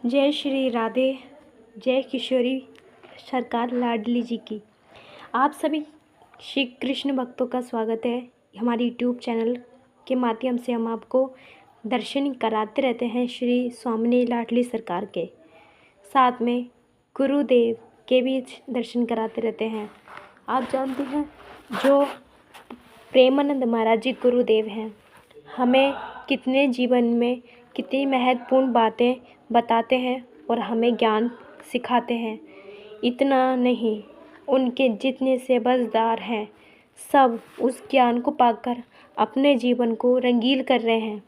जय श्री राधे। जय किशोरी सरकार लाडली जी की। आप सभी श्री कृष्ण भक्तों का स्वागत है। हमारे यूट्यूब चैनल के माध्यम से हम आपको दर्शन कराते रहते हैं श्री स्वामिनी लाडली सरकार के। साथ में गुरुदेव के भी दर्शन कराते रहते हैं। आप जानते हैं जो प्रेमानंद महाराज जी गुरुदेव हैं, हमें कितने जीवन में कितनी महत्वपूर्ण बातें बताते हैं और हमें ज्ञान सिखाते हैं। इतना नहीं, उनके जितने सेवकदार हैं सब उस ज्ञान को पाकर अपने जीवन को रंगील कर रहे हैं।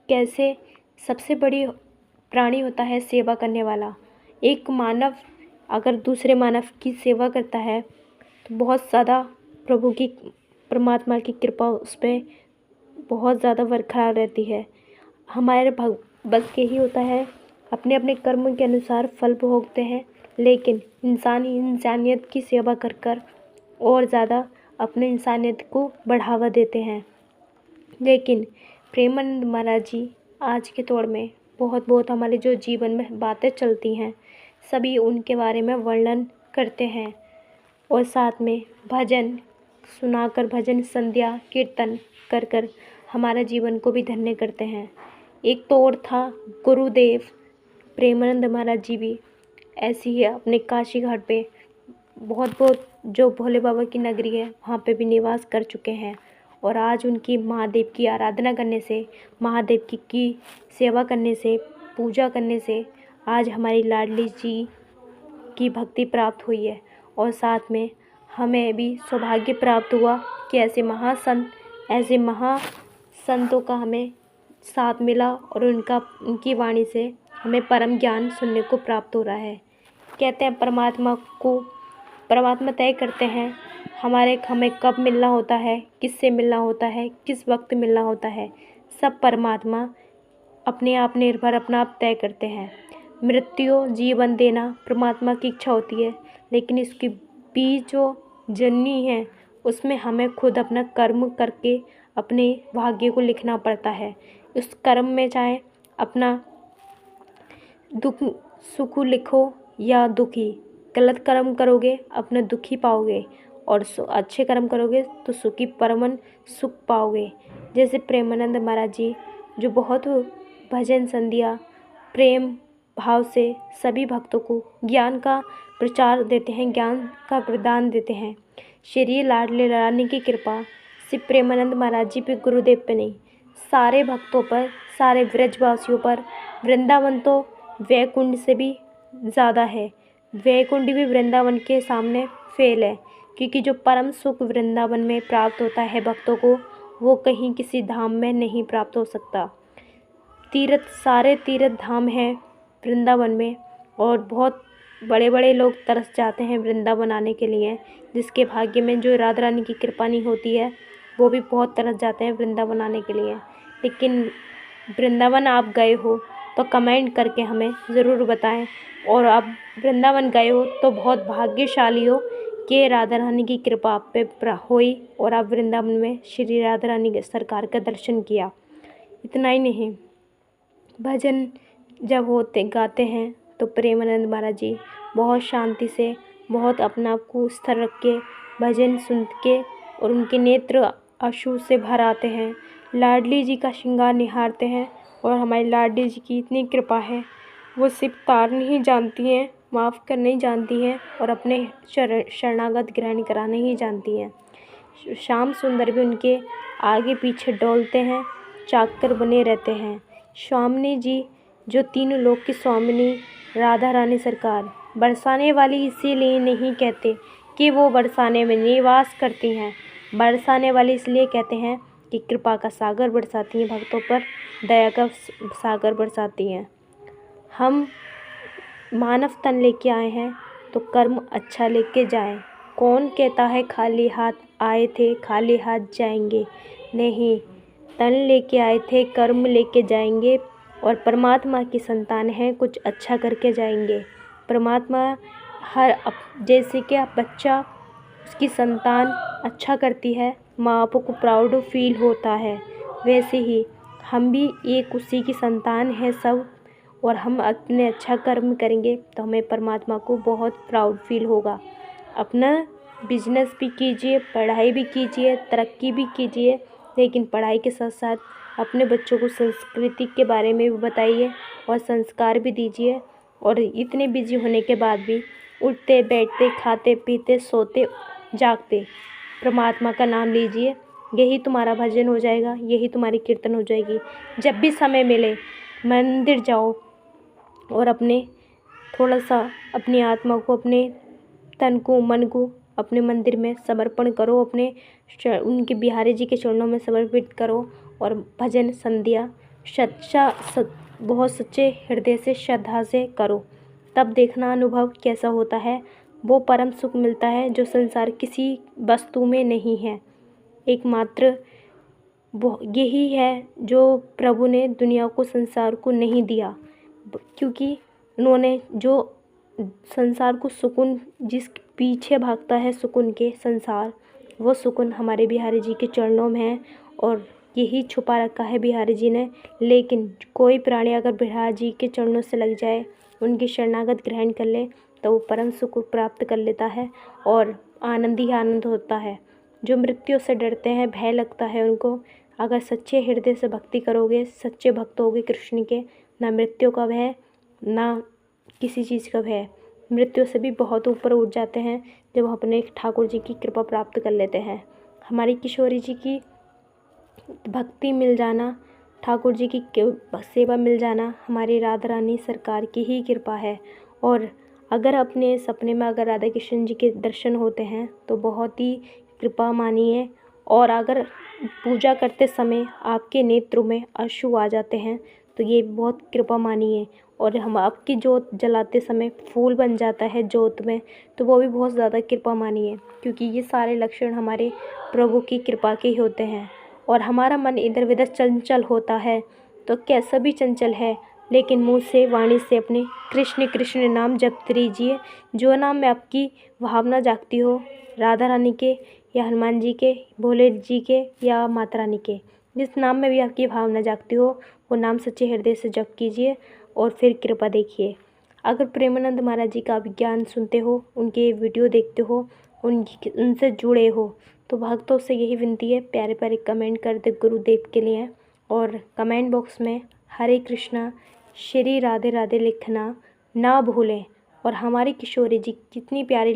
कैसे? सबसे बड़ी प्राणी होता है सेवा करने वाला। एक मानव अगर दूसरे मानव की सेवा करता है तो बहुत ज़्यादा प्रभु की परमात्मा की कृपा उस पर बहुत ज़्यादा बरकरार रहती है। हमारे बस के ही होता है, अपने अपने कर्म के अनुसार फल भोगते हैं, लेकिन इंसानियत की सेवा कर कर और ज़्यादा अपने इंसानियत को बढ़ावा देते हैं। लेकिन प्रेमानंद महाराज जी आज के दौर में बहुत हमारे जो जीवन में बातें चलती हैं सभी उनके बारे में वर्णन करते हैं और साथ में भजन सुनाकर, भजन संध्या कीर्तन कर कर हमारे जीवन को भी धन्य करते हैं। एक तो और था गुरुदेव प्रेमानंद महाराज जी भी ऐसी ही अपने काशी घाट पे बहुत जो भोले बाबा की नगरी है वहाँ पे भी निवास कर चुके हैं। और आज उनकी महादेव की आराधना करने से, महादेव की सेवा करने से, पूजा करने से आज हमारी लाडली जी की भक्ति प्राप्त हुई है। और साथ में हमें भी सौभाग्य प्राप्त हुआ कि ऐसे महासंतों का हमें साथ मिला और उनकी वाणी से हमें परम ज्ञान सुनने को प्राप्त हो रहा है। कहते हैं परमात्मा तय करते हैं हमें कब मिलना होता है, किससे मिलना होता है, किस वक्त मिलना होता है। सब परमात्मा अपने आप निर्भर अपना आप तय करते हैं। मृत्यु जीवन देना परमात्मा की इच्छा होती है, लेकिन इसकी बीज जो जननी है उसमें हमें खुद अपना कर्म करके अपने भाग्य को लिखना पड़ता है। उस कर्म में चाहे अपना दुख सुख लिखो या दुखी। गलत कर्म करोगे अपना दुखी पाओगे और अच्छे कर्म करोगे तो सुखी परमन सुख पाओगे। जैसे प्रेमानंद महाराज जी जो बहुत भजन संध्या प्रेम भाव से सभी भक्तों को ज्ञान का प्रचार देते हैं, ज्ञान का प्रदान देते हैं। श्री लाडली रानी की कृपा सिर्फ प्रेमानंद महाराज जी पे, गुरुदेव पे नहीं, सारे भक्तों पर, सारे व्रजवासियों पर। वृंदावन तो वैकुंठ से भी ज़्यादा है। वैकुंठ भी वृंदावन के सामने फेल है, क्योंकि जो परम सुख वृंदावन में प्राप्त होता है भक्तों को वो कहीं किसी धाम में नहीं प्राप्त हो सकता। सारे तीर्थ धाम हैं वृंदावन में और बहुत बड़े लोग तरस जाते हैं वृंदावन आने के लिए। जिसके भाग्य में जो राधा रानी की कृपा नहीं होती है वो भी बहुत तरस जाते हैं वृंदावन आने के लिए। लेकिन वृंदावन आप गए हो तो कमेंट करके हमें ज़रूर बताएं, और आप वृंदावन गए हो तो बहुत भाग्यशाली हो कि राधा रानी की कृपा आप पे हुई और आप वृंदावन में श्री राधा रानी के सरकार का दर्शन किया। इतना ही नहीं, भजन जब गाते हैं तो प्रेमानंद महाराज जी बहुत शांति से, बहुत अपना आप को स्थिर रख के भजन सुन के, और उनके नेत्र आंसू से भर आते हैं। लाडली जी का श्रृंगार निहारते हैं और हमारी लाडली जी की इतनी कृपा है, वो सिर्फ तारना ही जानती हैं, माफ़ करना ही जानती हैं और अपने शरणागत ग्रहण कराना ही जानती हैं। श्याम सुंदर भी उनके आगे पीछे डोलते हैं, चाकर बने रहते हैं। स्वामिनी जी जो तीनों लोक की स्वामिनी राधा रानी सरकार, बरसाने वाली इसीलिए नहीं कहते कि वो बरसाने में निवास करती हैं, बरसाने वाली इसलिए कहते हैं कि कृपा का सागर बरसाती हैं भक्तों पर, दया का सागर बरसाती हैं। हम मानव तन लेके आए हैं तो कर्म अच्छा लेके जाएं। कौन कहता है खाली हाथ आए थे खाली हाथ जाएंगे? नहीं, तन लेके आए थे, कर्म लेके जाएंगे और परमात्मा की संतान हैं, कुछ अच्छा करके जाएंगे। परमात्मा जैसे कि आप बच्चा उसकी संतान अच्छा करती है, माँ बाप को प्राउड फील होता है, वैसे ही हम भी एक उसी की संतान है सब, और हम अपने अच्छा कर्म करेंगे तो हमें परमात्मा को बहुत प्राउड फील होगा। अपना बिजनेस भी कीजिए, पढ़ाई भी कीजिए, तरक्की भी कीजिए, लेकिन पढ़ाई के साथ साथ अपने बच्चों को संस्कृति के बारे में भी बताइए और संस्कार भी दीजिए। और इतने बिजी होने के बाद भी उठते बैठते खाते पीते सोते जागते परमात्मा का नाम लीजिए। यही तुम्हारा भजन हो जाएगा, यही तुम्हारी कीर्तन हो जाएगी। जब भी समय मिले मंदिर जाओ और अपने थोड़ा सा अपनी आत्मा को, अपने तन को, मन को अपने मंदिर में समर्पण करो, अपने उनके बिहारी जी के चरणों में समर्पित करो और भजन संध्या बहुत सच्चे हृदय से श्रद्धा से करो। तब देखना अनुभव कैसा होता है। वो परम सुख मिलता है जो संसार किसी वस्तु में नहीं है। एकमात्र वो यही है जो प्रभु ने दुनिया को, संसार को नहीं दिया, क्योंकि उन्होंने जो संसार को सुकून, जिस पीछे भागता है सुकून के संसार, वो सुकून हमारे बिहारी जी के चरणों में है और यही छुपा रखा है बिहारी जी ने। लेकिन कोई प्राणी अगर बिहारी जी के चरणों से लग जाए, उनकी शरणागत ग्रहण कर ले, तो वो परम सुख प्राप्त कर लेता है और आनंद ही आनंद होता है। जो मृत्यु से डरते हैं, भय लगता है उनको, अगर सच्चे हृदय से भक्ति करोगे, सच्चे भक्त होगे कृष्ण के, ना मृत्यु का भय, ना किसी चीज़ का भय। मृत्यु से भी बहुत ऊपर उठ जाते हैं जब हम अपने ठाकुर जी की कृपा प्राप्त कर लेते हैं। हमारी किशोरी जी की भक्ति मिल जाना, ठाकुर जी की सेवा मिल जाना हमारी राधा रानी सरकार की ही कृपा है। और अगर अपने सपने में अगर राधा कृष्ण जी के दर्शन होते हैं तो बहुत ही कृपा मानिए। और अगर पूजा करते समय आपके नेत्रों में अश्रु आ जाते हैं तो ये बहुत कृपा मानिए। और हम आपकी जोत जलाते समय फूल बन जाता है जोत में, तो वो भी बहुत ज़्यादा कृपा मानिए, क्योंकि ये सारे लक्षण हमारे प्रभु की कृपा के ही होते हैं। और हमारा मन इधर उधर चंचल होता है, तो कैसा भी चंचल है, लेकिन मुँह से वाणी से अपने कृष्ण कृष्ण नाम जपते रहिए। जो नाम में आपकी भावना जागती हो, राधा रानी के या हनुमान जी के, भोले जी के या माता रानी के, जिस नाम में भी आपकी भावना जागती हो, वो नाम सच्चे हृदय से जप कीजिए और फिर कृपा देखिए। अगर प्रेमानंद महाराज जी का आप ज्ञान सुनते हो, उनके वीडियो देखते हो, उनसे जुड़े हो, तो भक्तों से यही विनती है, प्यारे प्यारे कमेंट कर दे गुरुदेव के लिए और कमेंट बॉक्स में हरे कृष्णा श्री राधे राधे लिखना ना भूलें। और हमारी किशोरी जी कितनी प्यारी